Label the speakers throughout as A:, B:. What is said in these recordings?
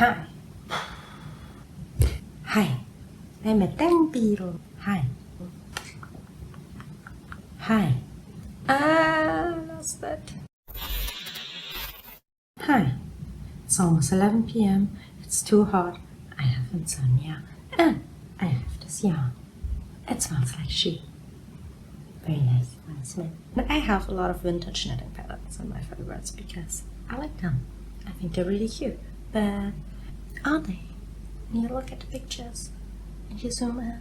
A: Hi. Hi. I'm a damn beetle. Hi. Hi. Ah, lost that. Hi. It's almost 11 p.m. It's too hot. I have insomnia. And I have this yarn. It smells like sheep. Very nice, honestly. And I have a lot of vintage knitting patterns in my favorites because I like them. I think they're really cute. But are they? When you look at the pictures and you zoom in,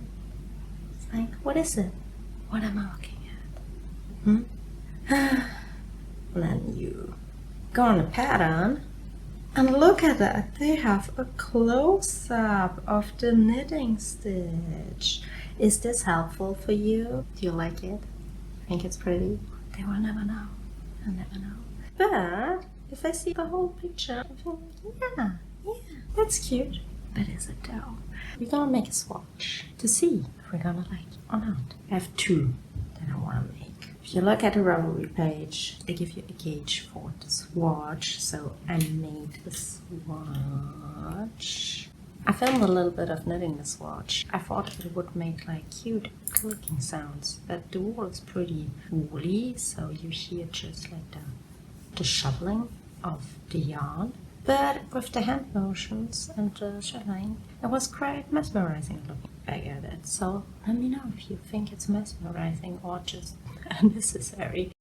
A: it's like, what is it? What am I looking at? And then you go on the pattern and look at that. They have a close-up of the knitting stitch. Is this helpful for you? Do you like it? Think it's pretty? They will never know. I'll never know. But if I see the whole picture, I feel like, yeah, that's cute. But is it though? We're gonna make a swatch to see if we're gonna like it or not. I have two that I wanna make. If you look at the Ravelry page, they give you a gauge for the swatch. So I made the swatch. I filmed a little bit of knitting the swatch. I thought it would make like cute clicking sounds, but the wool is pretty woolly, so you hear just like the shoveling of the yarn. But with the hand motions and the shoveling, it was quite mesmerizing looking back at it. So let me know if you think it's mesmerizing or just unnecessary.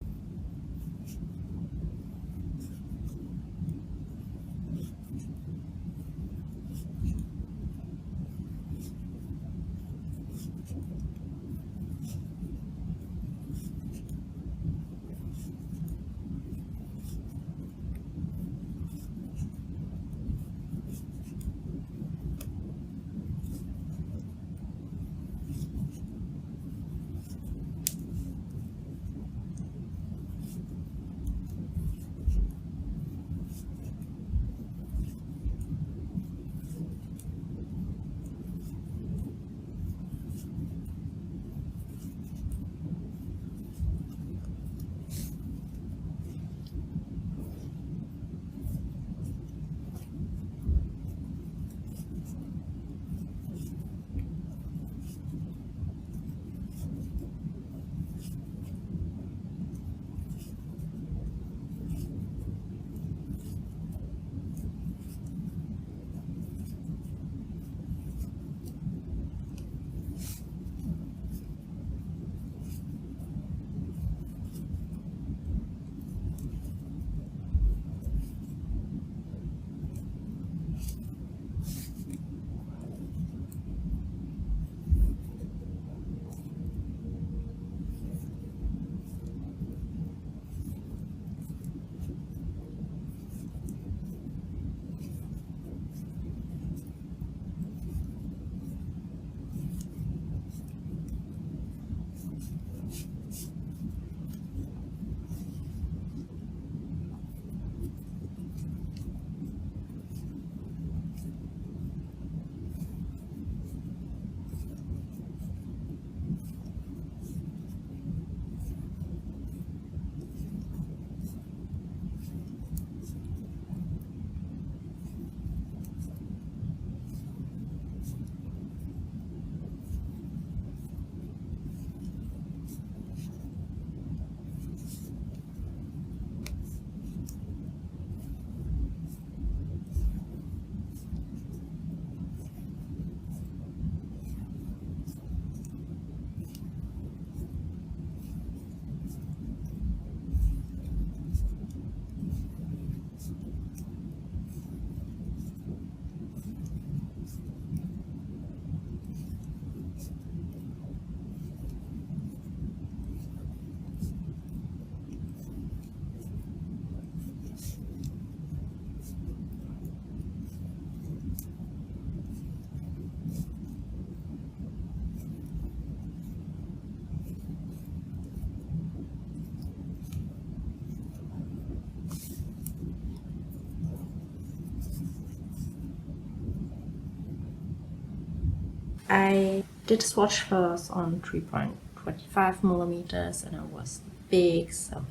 A: I did swatch first on 3.25 millimeters and it was big, so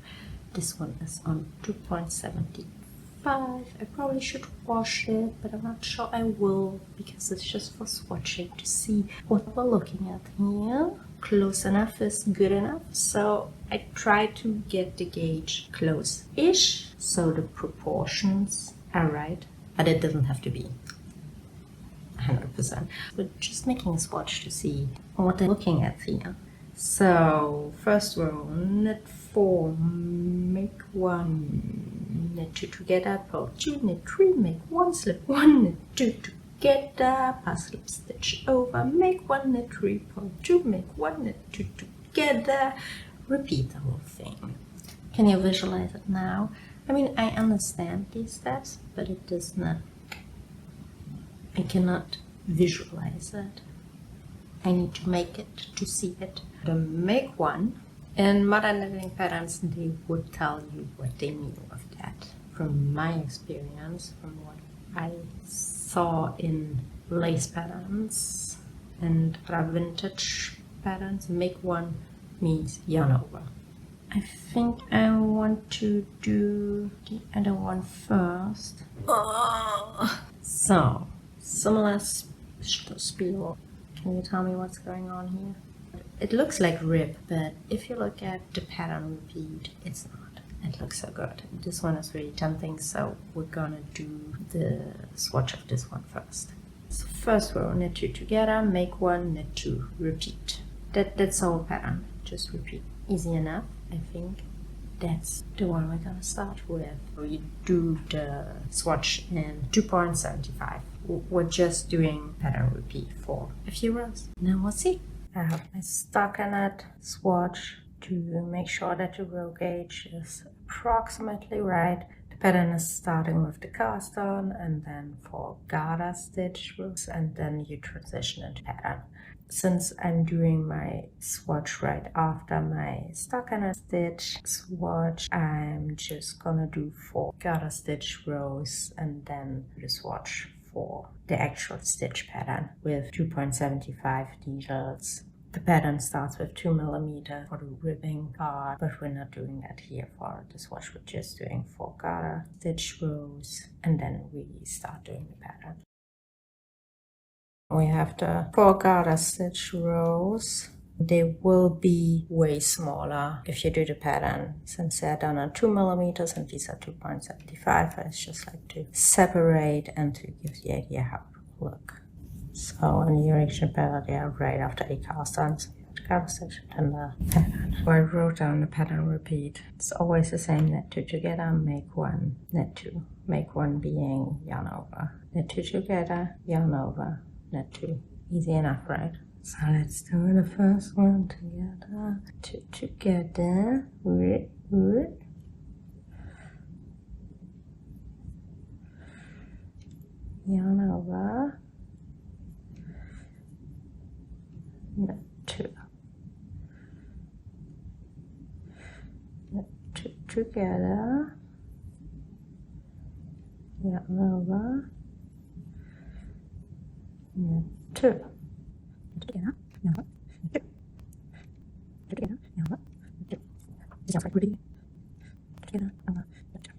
A: this one is on 2.75 5. I probably should wash it, but I'm not sure I will because it's just for swatching to see what we're looking at here. Close enough is good enough, so I try to get the gauge close-ish so the proportions are right, but it doesn't have to be 100%. We're just making a swatch to see what I'm looking at here. So first row, knit 4, make 1, knit 2 together, pull 2, knit 3, make 1, slip 1, knit 2 together, pass slip stitch over, make 1, knit 3, pull 2, make 1, knit 2 together, repeat the whole thing. Can you visualize it now? I mean, I understand these steps, but it does not, I cannot visualize it. I need to make it to see it. To make 1, in modern knitting patterns, they would tell you what they knew of that. From my experience, from what I saw in lace patterns and vintage patterns, make 1 means yarn over. I think I want to do the other one first. So, similar spiel. Can you tell me what's going on here? It looks like rib, but if you look at the pattern repeat, it's not. It looks so good. This one is really tempting, so we're gonna do the swatch of this one first. So first row, knit 2 together, make 1, knit 2, repeat. That's the whole pattern, just repeat. Easy enough, I think. That's the one we're gonna start with. You do the swatch in 2.75. We're just doing pattern repeat for a few rows. Now we'll see. I have my stockinette swatch to make sure that the row gauge is approximately right. The pattern is starting with the cast on and then for garter stitch rows, and then you transition into pattern. Since I'm doing my swatch right after my stockinette stitch swatch, I'm just gonna do 4 garter stitch rows and then the swatch for the actual stitch pattern with 2.75 needles. The pattern starts with 2 mm for the ribbing part, but we're not doing that here for the swatch. We're just doing 4 garter stitch rows and then we start doing the pattern. We have the 4 garter stitch rows. They will be way smaller if you do the pattern. Since they're done on 2 mm and these are 2.75, I just like to separate and to give the idea how it will look. So in the original pattern, they are right after a cast on. So the garter stitch and the pattern. So I wrote down the pattern repeat. It's always the same, knit 2 together, make 1, knit 2. Make 1 being yarn over. Knit 2 together, yarn over. Knit 2. Easy enough, right? So let's do the first one together. 2 together. Yarn over. Knit 2. Knit 2 together. Yarn over. Knit 2. Together, yarn over, knit 2. Together, yarn over, knit 2. This is pretty. Together, yarn over, knit 2.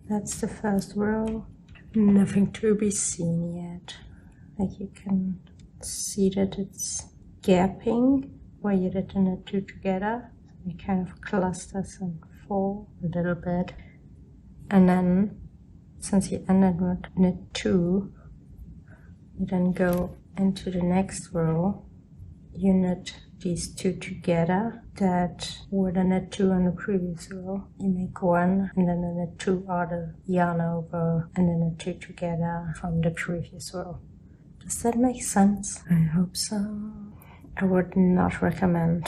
A: That's the first row. Nothing to be seen yet. Like you can see that it's gapping where you did the knit 2 together. So it kind of clusters and fall a little bit. And then, since you ended with knit 2, you then go into the next row, you knit these 2 together that were the knit 2 in the previous row. You make 1 and then the knit 2 are the yarn over and then the 2 together from the previous row. Does that make sense? I hope so. I would not recommend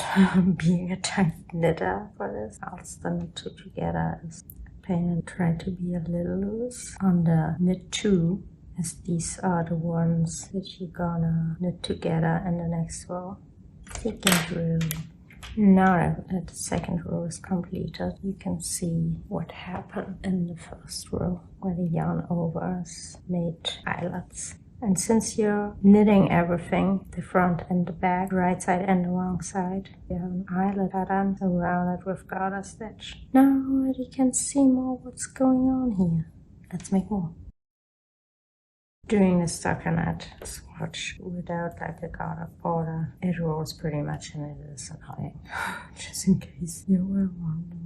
A: being a tight knitter for this. Also the knit 2 together is a pain and try to be a little loose on the knit 2. As these are the ones that you're gonna knit together in the next row. Second row. Now that the second row is completed, you can see what happened in the first row, where the yarn overs made eyelets. And since you're knitting everything, the front and the back, right side and the wrong side, you have an eyelet pattern around it with garter stitch. Now I already can see more what's going on here. Let's make more. Doing the stockinette swatch without like a garter border, it rolls pretty much and it is annoying. Just in case you were wondering.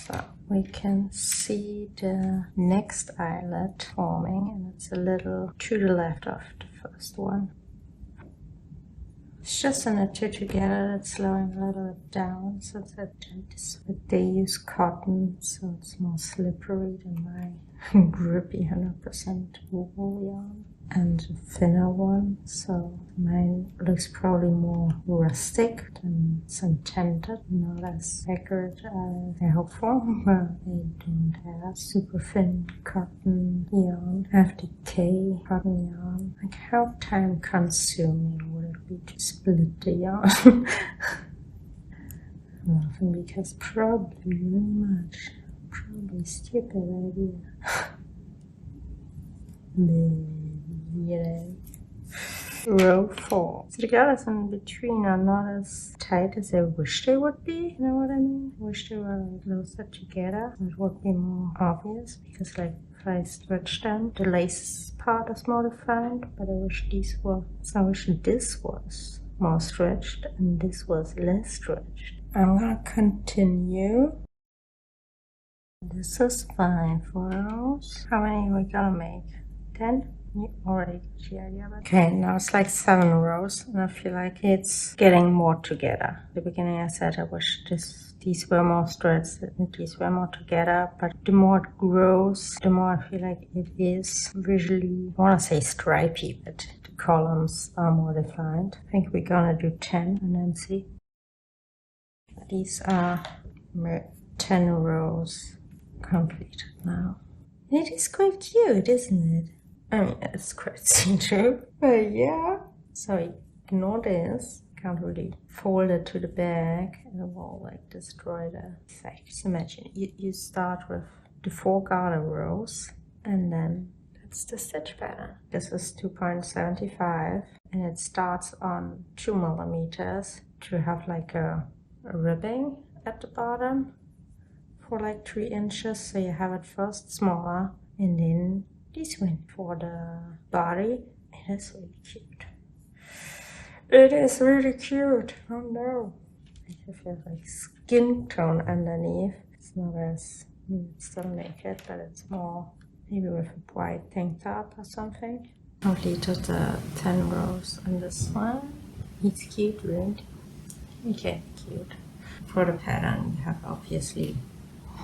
A: So we can see the next eyelet forming, and it's a little to the left of the first one. It's just a knit two together that's slowing a little bit down, so it's a tight. But they use cotton, so it's more slippery than my grippy 100% wool yarn. And a thinner one, so mine looks probably more rustic than it's intended, not as accurate as I hope for. But they don't have super thin cotton yarn, FDK cotton yarn. Like, how time consuming would it be to split the yarn? Laughing because probably very much. Probably stupid idea. Row 4. So the garters in between are not as tight as I wish they would be. You know what I mean? I wish they were closer together. It would be more obvious because, like, if I stretch them, the lace part is more defined. But I wish these were. So I wish this was more stretched and this was less stretched. I'm gonna continue. This is fine for us. How many are we gonna make? 10? You already got the idea of it. Okay, now it's like 7 rows, and I feel like it's getting more together. At the beginning I said I wish these were more stretched and these were more together, but the more it grows, the more I feel like it is visually, I want to say stripy, but the columns are more defined. I think we're gonna do 10 and then see. These are 10 rows completed now. It is quite cute, isn't it? I mean, it's quite see-through, but yeah. So ignore this. Can't really fold it to the back and it will like destroy the effect. Just imagine you start with the 4 garter rows and then that's the stitch pattern. This is 2.75 and it starts on 2 millimeters to have like a ribbing at the bottom for like 3 inches. So you have it first smaller and then this one for the body. It is really cute. It is really cute. Oh no. If you have like skin tone underneath, it's not as, it's still naked, but it's more maybe with a white tank top or something. Completed the 10 rows on this one. It's cute, right? Okay, cute. For the pattern, you have obviously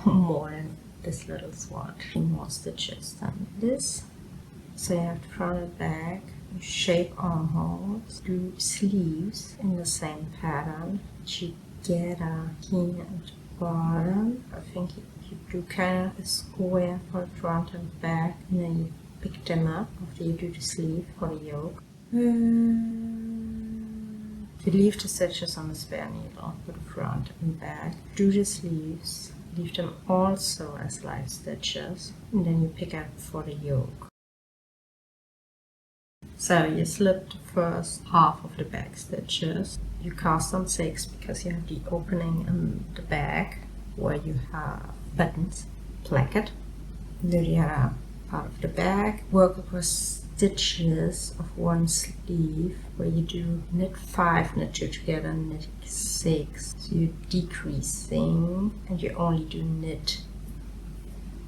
A: more than this little swatch, more stitches than this. So you have the front and back, shape armholes, do sleeves in the same pattern, together here at the bottom. I think you do kind of a square for the front and back, and then you pick them up after you do the sleeve for the yoke. You leave the stitches on the spare needle for the front and back, do the sleeves, leave them also as light stitches, and then you pick up for the yoke. So you slip the first half of the back stitches. You cast on 6 because you have the opening in the back where you have buttons, placket. Do the other part of the back. Work across stitches of 1 sleeve where you do knit 5, knit 2 together, knit 6. So you're decreasing and you only do knit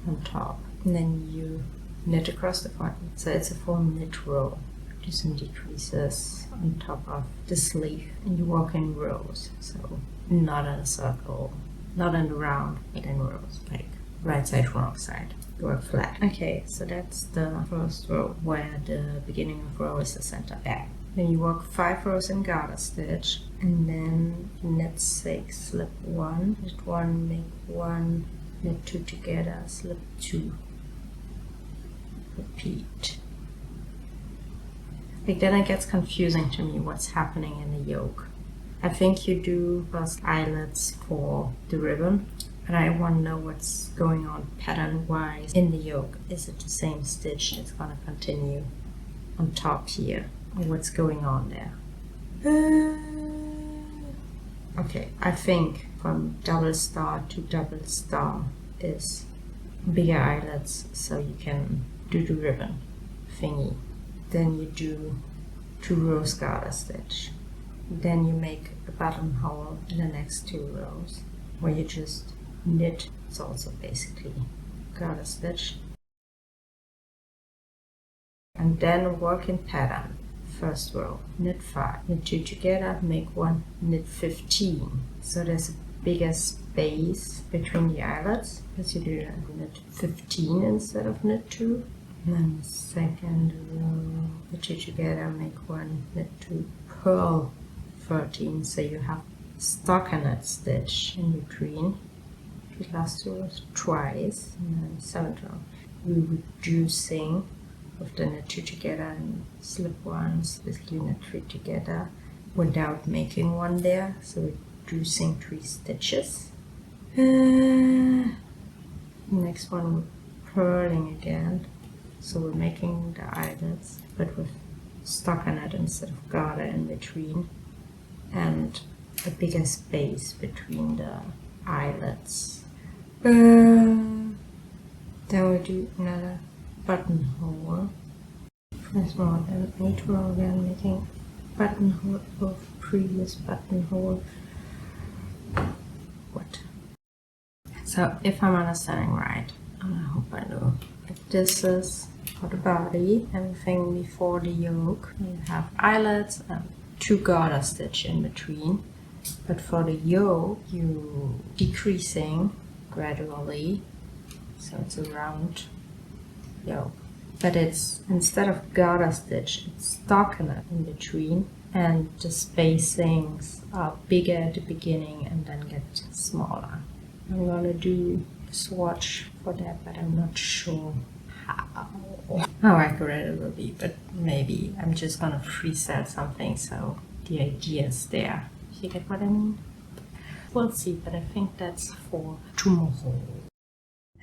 A: on top, and then you knit across the front. So it's a full knit row. Do some decreases on top of the sleeve and you walk in rows. So not in a circle, not in the round, but in rows, like right side, wrong side. Work flat. Okay, so that's the first row where the beginning of row is the center back. Then you work 5 rows in garter stitch and then knit 6, slip 1, knit 1, make 1, knit 2 together, slip 2, repeat. Like, then it gets confusing to me what's happening in the yoke. I think you do first eyelets for the ribbon, and I want to know what's going on pattern wise in the yoke. Is it the same stitch that's gonna continue on top here, what's going on there. Okay, I think from double star to double star is bigger eyelets, so you can do the ribbon thingy. Then you do 2 rows garter stitch. Then you make a buttonhole in the next 2 rows where you just knit. It's also basically garter stitch. And then work in pattern. First row, knit 5, knit 2 together, make 1, knit 15. So there's a bigger space between the eyelets, because you do knit 15 instead of knit 2. And then the second row, knit 2 together, make 1, knit 2, purl 13. So you have stockinette stitch in between. The last 2 rows twice, and then 7th row. We're reducing with the knit 2 together and slip 1, basically knit 3 together without making 1 there, so reducing 3 stitches. Next one we're purling again, so we're making the eyelets but with stockinette instead of garter in between, and a bigger space between the eyelets. Then we do another buttonhole. First row and 8 row again, making buttonhole of previous buttonhole. What? So if I'm understanding right, and I hope I do, if this is for the body, everything before the yoke, you have eyelets and 2 garter stitch in between. But for the yoke, you decreasing gradually, so it's a round yoke. But it's, instead of garter stitch, it's stockinette in between, and the spacings are bigger at the beginning and then get smaller. I'm gonna do a swatch for that, but I'm not sure how accurate it will be, but maybe I'm just gonna freestyle something so the idea is there. You get what I mean? We'll see, but I think that's for tomorrow.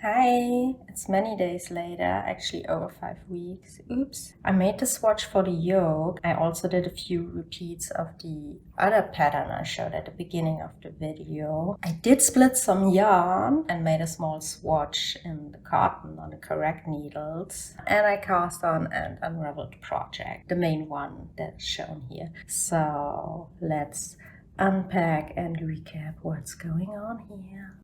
A: Hi, it's many days later, actually over 5 weeks. Oops. I made the swatch for the yoke. I also did a few repeats of the other pattern I showed at the beginning of the video. I did split some yarn and made a small swatch in the cotton on the correct needles. And I cast on and unraveled the project, the main one that's shown here. So let's unpack and recap what's going on here.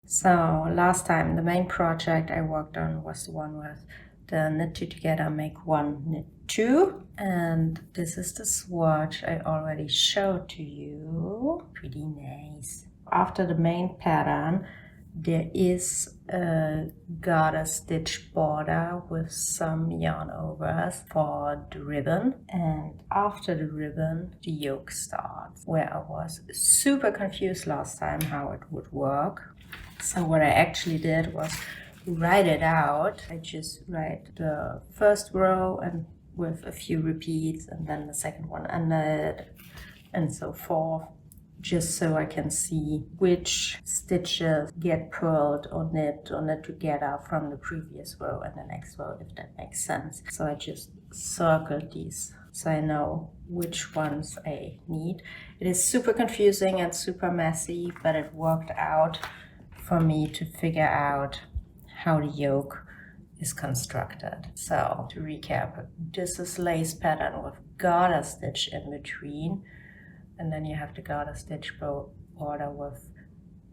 A: So last time the main project I worked on was the one with the knit 2 together, make 1, knit 2, and this is the swatch I already showed to you. Pretty nice. After the main pattern there is a garter stitch border with some yarn overs for the ribbon, and after the ribbon the yoke starts, where I was super confused last time how it would work. So what I actually did was write it out. I just write the first row and with a few repeats, and then the second one and so forth, just so I can see which stitches get purled or knit together from the previous row and the next row, if that makes sense. So I just circled these so I know which ones I need. It is super confusing and super messy, but it worked out for me to figure out how the yoke is constructed. So to recap, this is lace pattern with garter stitch in between, and then you have the garter stitch border with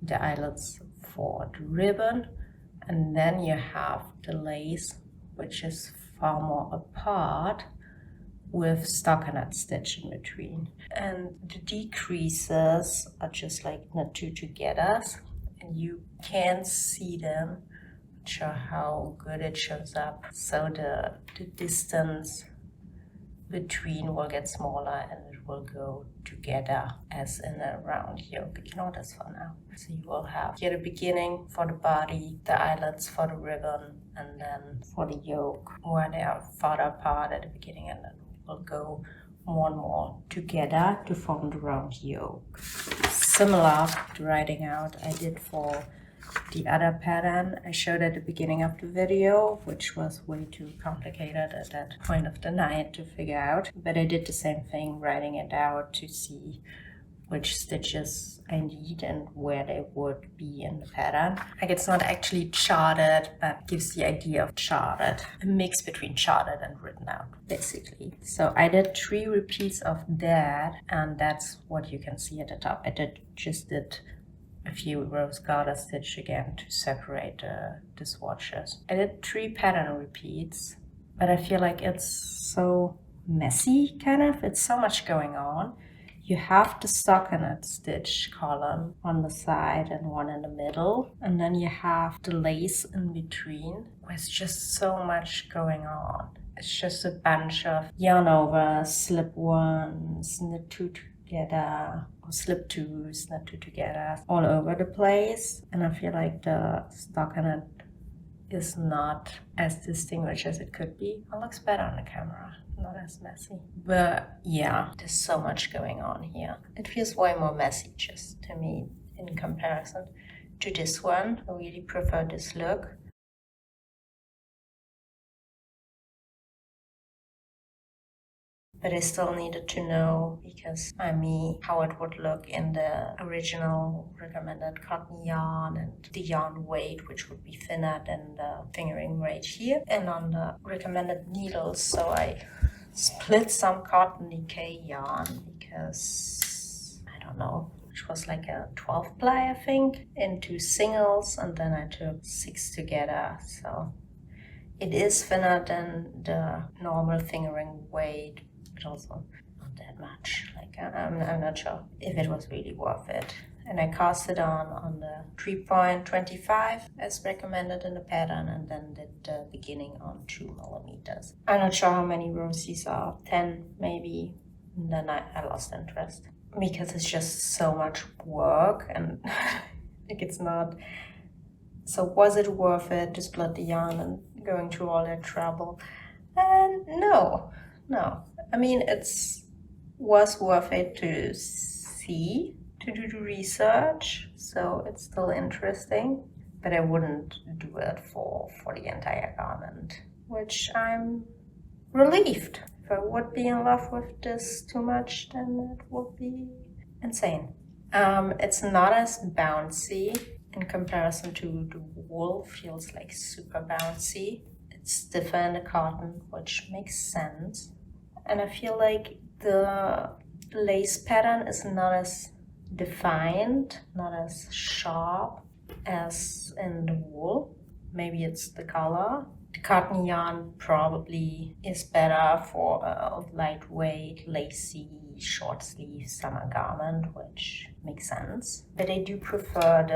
A: the eyelets for the ribbon, and then you have the lace, which is far more apart, with stockinette stitch in between. And the decreases are just like knit 2 together, and you can see them. Not sure how good it shows up. So the distance between will get smaller and it will go together as in a round yoke. Ignore this for now. So you will have here the beginning for the body, the eyelets for the ribbon, and then for the yoke, where they are farther apart at the beginning, and then will go more and more together to form the round yoke. Similar to writing out I did for the other pattern I showed at the beginning of the video, which was way too complicated at that point of the night to figure out. But I did the same thing, writing it out to see which stitches I need and where they would be in the pattern. Like, it's not actually charted, but gives the idea of charted, a mix between charted and written out, basically. So I did 3 repeats of that, and that's what you can see at the top. I just did a few rows garter stitch again to separate the swatches. I did 3 pattern repeats, but I feel like it's so messy, kind of. It's so much going on. You have the stockinette stitch column on the side and one in the middle, and then you have the lace in between. There's just so much going on. It's just a bunch of yarn over, slip ones, knit 2 together, or slip 2s, knit 2 together, all over the place. And I feel like the stockinette is not as distinguished as it could be. It looks better on the camera, not as messy. But yeah, there's so much going on here. It feels way more messy just to me in comparison to this one. I really prefer this look. But I still needed to know, because I'm me, how it would look in the original recommended cotton yarn and the yarn weight, which would be thinner than the fingering weight here, and on the recommended needles. So I split some cotton decay yarn because, I don't know, which was like a 12 ply, I think, into singles, and then I took 6 together. So it is thinner than the normal fingering weight, but also not that much. Like, I'm not sure if it was really worth it. And I cast it on the 3.25 as recommended in the pattern, and then did the beginning on 2 millimeters. I'm not sure how many rows these are, 10 maybe. And then I lost interest because it's just so much work, and like, it's not. So was it worth it to split the yarn and going through all that trouble? And no. I mean, was worth it to see, to do the research, so it's still interesting, but I wouldn't do it for the entire garment, which I'm relieved. If I would be in love with this too much, then it would be insane. It's not as bouncy in comparison to the wool. Feels like super bouncy. It's stiffer in the cotton, which makes sense. And I feel like the lace pattern is not as defined, not as sharp as in the wool. Maybe it's the color. The cotton yarn probably is better for a lightweight, lacy, short sleeve summer garment, which makes sense. But I do prefer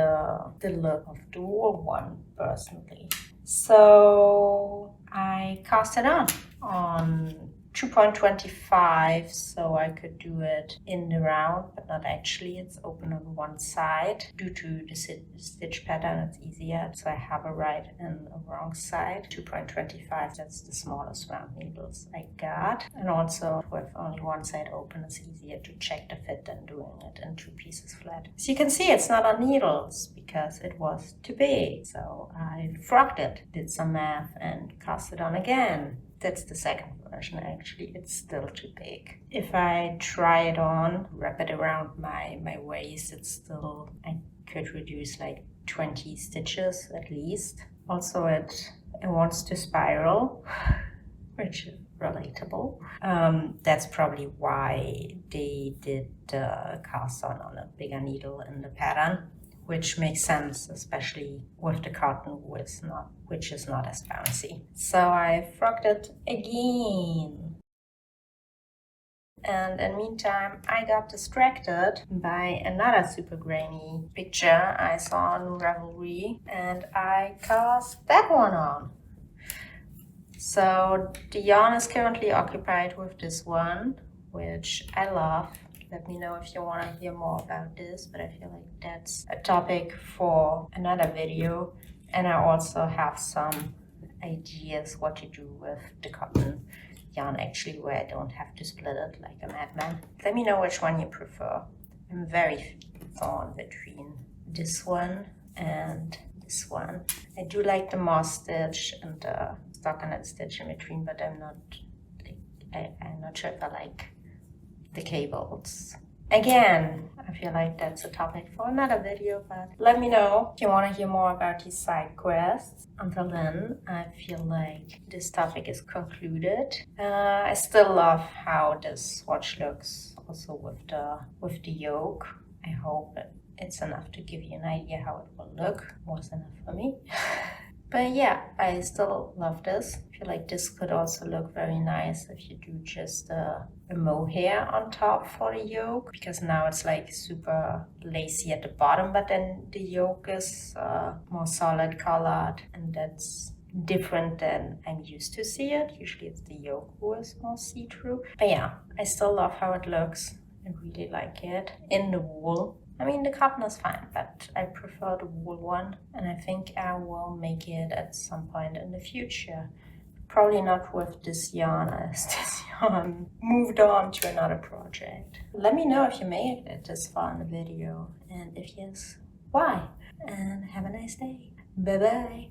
A: the look of the wool one personally. So I cast it on 2.25, so I could do it in the round, but not actually. It's open on one side. Due to the stitch pattern, it's easier. So I have a right and a wrong side. 2.25, that's the smallest round needles I got. And also with only one side open, it's easier to check the fit than doing it in 2 pieces flat. So you can see it's not on needles because it was too big. So I frocked it, did some math, and cast it on again. That's the second version, actually. It's still too big. If I try it on, wrap it around my waist, it's still, I could reduce like 20 stitches at least. Also, it wants to spiral, which is relatable. That's probably why they did the cast on a bigger needle in the pattern, which makes sense, especially with the cotton, which is not as bouncy. So I frocked it again. And in the meantime, I got distracted by another super grainy picture I saw on Ravelry, and I cast that one on. So the yarn is currently occupied with this one, which I love. Let me know if you want to hear more about this, but I feel like that's a topic for another video. And I also have some ideas what to do with the cotton yarn, actually, where I don't have to split it like a madman. Let me know which one you prefer. I'm very torn between this one and this one. I do like the moss stitch and the stockinette stitch in between, but I'm not sure if I like the cables. Again, I feel like that's a topic for another video, but let me know if you want to hear more about these side quests. Until then, I feel like this topic is concluded. I still love how this swatch looks, also with the yoke. I hope it's enough to give you an idea how it will look. Was enough for me. But yeah, I still love this. I feel like this could also look very nice if you do just a mohair on top for the yoke, because now it's like super lacy at the bottom, but then the yoke is more solid colored, and that's different than I'm used to see it. Usually it's the yoke who is more see-through. But yeah, I still love how it looks. I really like it in the wool. I mean, the cotton is fine, but I prefer the wool one, and I think I will make it at some point in the future. Probably not with this yarn, as this yarn moved on to another project. Let me know if you made it this far in the video, and if yes, why? And have a nice day. Bye-bye.